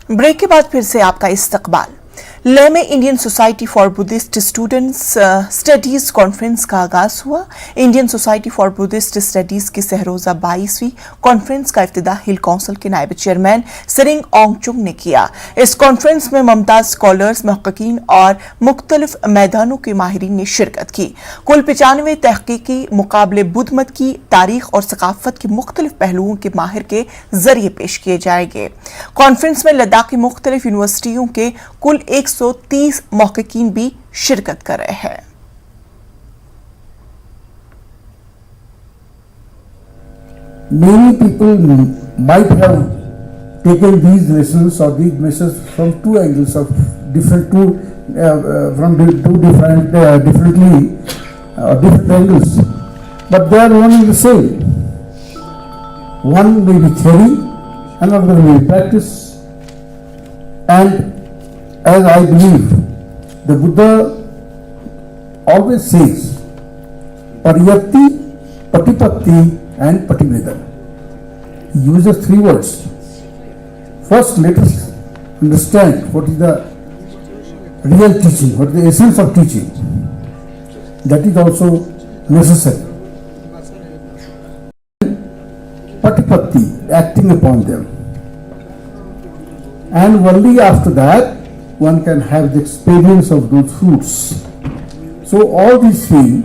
Break के बाद फिर से आपका इस्तकबाल। लेह में Indian society for Buddhist students studies conference का आगाज हुआ। Indian society for Buddhist studies की सहरोजा 22वीं कॉन्फ्रेंस का इफ्तिताह हिल काउंसिल के नायब चेयरमैन सिरिंग ओंगचुंग ने किया। इस कॉन्फ्रेंस में मुमताज स्कॉलर्स, मुहक्किकीन और मुख्तलिफ मैदानों के माहिरीन ने शिरकत की। कुल 95 तहकीकी मुकाबले बुद्ध मत की तारीख और सकाफत के मुख्तलिफ पहलुओं के माहिर के जरिए पेश किए जाएंगे। कॉन्फ्रेंस में लद्दाख की मुख्तलिफ यूनिवर्सिटियों के कुल 130 मुहक्किकीन भी शिरकत कर रहे हैं। Many people might have taken these lessons or these messages from two angles of different different angles, but they are one and the same. One may be theory, another may be practice, and as I believe, the Buddha always says, Pariyatti, Patipatti and Pativedana. He uses three words. First, let us understand what is the real teaching, what is the essence of teaching. That is also necessary. Patipatti, acting upon them. And only after that, one can have the experience of those fruits. So all these three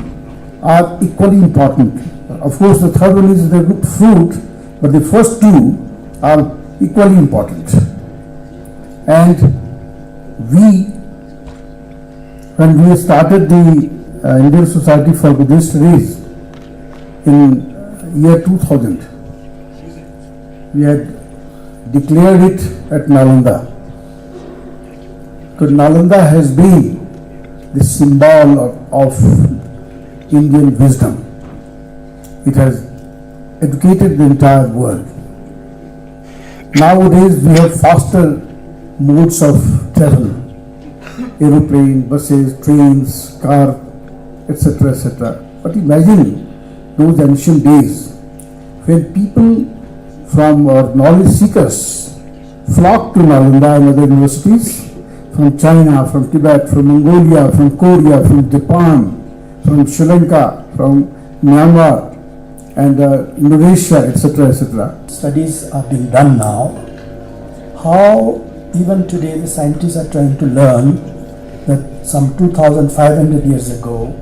are equally important. Of course, the third one is the good fruit, but the first two are equally important. And when we started the Indian Society for Buddhist Studies in year 2000, we had declared it at Nalanda. Because Nalanda has been the symbol of Indian wisdom. It has educated the entire world. Nowadays we have faster modes of travel, aeroplane, buses, trains, car, etc., etc. But imagine those ancient days when people from our knowledge seekers flocked to Nalanda and other universities, from China, from Tibet, from Mongolia, from Korea, from Japan, from Sri Lanka, from Myanmar, and Indonesia, etc., etc. Studies are being done now. How even today the scientists are trying to learn that some 2,500 years ago,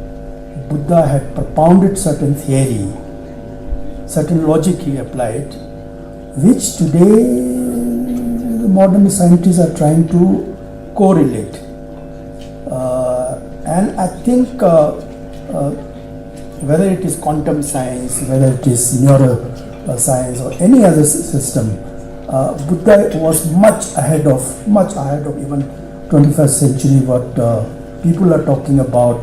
Buddha had propounded certain theory, certain logic he applied, which today the modern scientists are trying to correlate. And I think whether it is quantum science, whether it is neuroscience or any other system, Buddha was much ahead of even 21st century what people are talking about,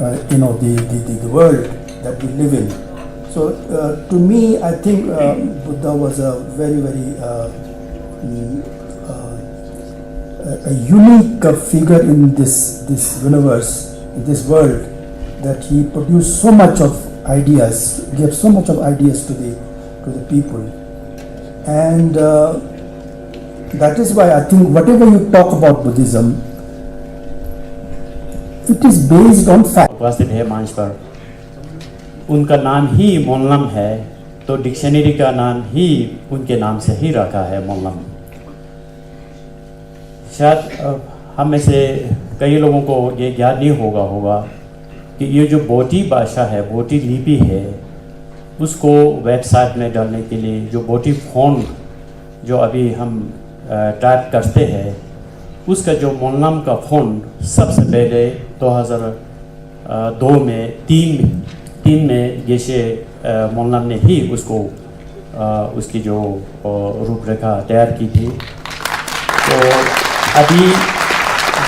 the world that we live in. So to me, I think Buddha was a very, very a unique figure in this universe, in this world, that he produced so much of ideas, gave so much of ideas to the people, and that is why I think whatever you talk about Buddhism, it is based on fact. उपस्थित है मंच पर, उनका नाम ही मोल्लम है, तो dictionary का नाम ही उनके नाम से ही रखा है, मोल्लम। शायद हम में से कई लोगों को ये ज्ञात नहीं होगा कि ये जो बोटी भाषा है, बोटी लिपि है, उसको वेबसाइट में डालने के लिए जो बोटी फ़ोन जो अभी हम टाइप करते हैं, उसका जो मोल्लम का फ़ोन सबसे पहले 2002 में तीन में गेशे मोल्लम ने ही उसको उसकी जो रूपरेखा तैयार की थी। तो अभी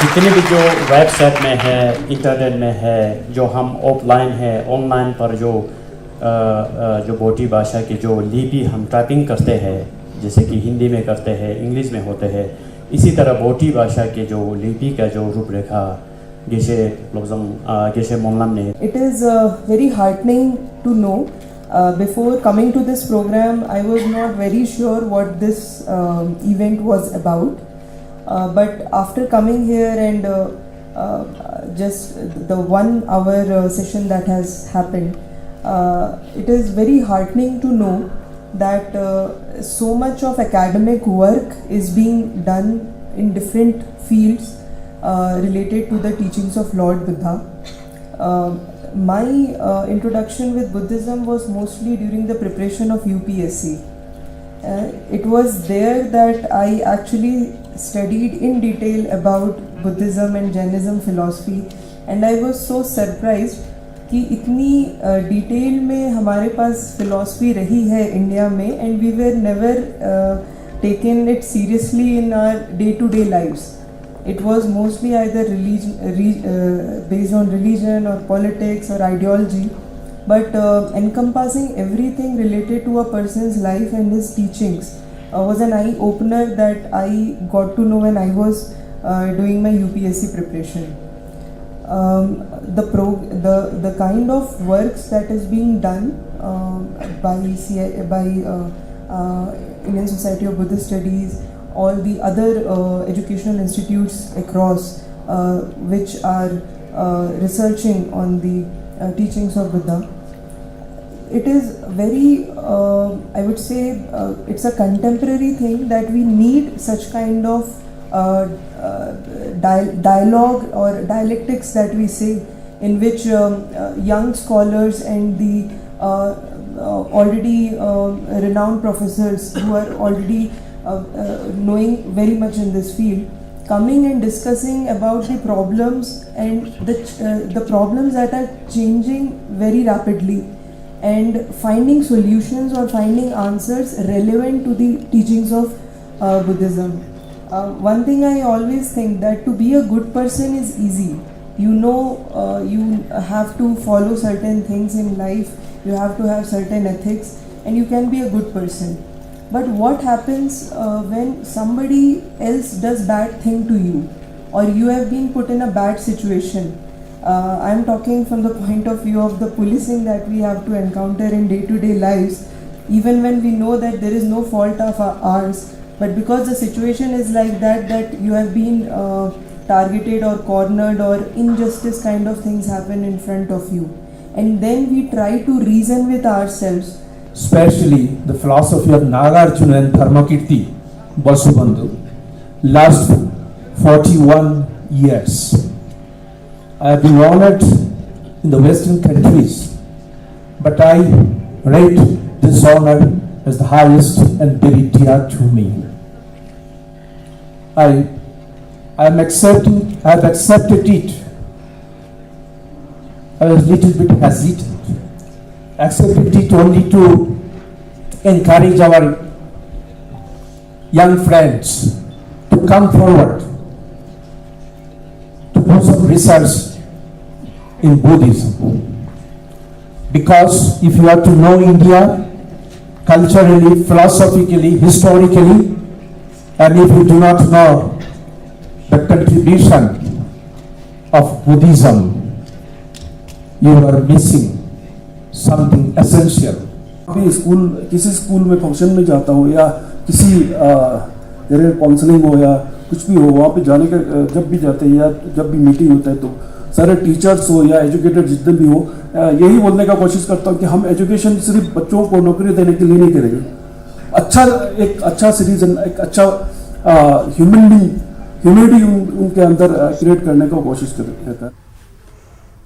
जितने भी जो वेबसाइट में है, इंटरनेट में है, जो हम ऑफलाइन है, ऑनलाइन पर जो बोटी भाषा की जो लिपि हम टाइपिंग करते हैं, जैसे कि हिंदी में करते हैं, इंग्लिश में होते हैं, इसी तरह बोटी भाषा के जो लिपि का जो रूपरेखा गेशे मोल्लम ने। It is very heartening to know Before coming to this program, I was not very sure what this event was about. But after coming here and just the 1 hour session that has happened, it is very heartening to know that so much of academic work is being done in different fields related to the teachings of Lord Buddha. My introduction with Buddhism was mostly during the preparation of UPSC. It was there that I actually studied in detail about Buddhism and Jainism philosophy, and I was so surprised कि इतनी detail में हमारे पास philosophy रही है India में, and we were never taken it seriously in our day to day lives. It was mostly either based on religion or politics or ideology, but encompassing everything related to a person's life and his teachings was an eye-opener that I got to know when I was doing my UPSC preparation. The kind of works that is being done by Indian Society of Buddhist Studies, all the other educational institutes across which are researching on the teachings of Buddha. It is very, I would say, it's a contemporary thing that we need such kind of dialogue or dialectics that we say, in which young scholars and the already renowned professors who are already knowing very much in this field, coming and discussing about the problems and the problems that are changing very rapidly, and finding solutions or finding answers relevant to the teachings of Buddhism. One thing I always think, that to be a good person is easy. You know, you have to follow certain things in life, you have to have certain ethics, and you can be a good person. But what happens when somebody else does bad thing to you, or you have been put in a bad situation? I am talking from the point of view of the policing that we have to encounter in day-to-day lives, even when we know that there is no fault of ours, but because the situation is like that, that you have been targeted or cornered, or injustice kind of things happen in front of you, and then we try to reason with ourselves. Especially the philosophy of Nagarjuna and Dharmakirti Vasubandhu last 41 years. I have been honored in the Western countries, but I rate this honor as the highest and very dear to me. I have accepted it. I was a little bit hesitant. Accepted it only to encourage our young friends to come forward to do some research in Buddhism. Because if you are to know India culturally, philosophically, historically, and if you do not know the contribution of Buddhism, you are missing something essential. अभी किसी school में function में जाता हूँ, या किसी career counselling हो या कुछ भी हो, वहाँ पे जाने का जब भी जाते हैं या जब भी मीटिंग होता है, तो सारे टीचर्स हो या एजुकेटेड जितने भी हो, यही बोलने का कोशिश करता हूँ कि हम एजुकेशन सिर्फ बच्चों को नौकरी देने के लिए नहीं करेंगे. एक अच्छा सिटीजन, एक अच्छा ह्यूमन बीइंग, ह्यूमैनिटी उनके अंदर क्रिएट करने का कोशिश करता है.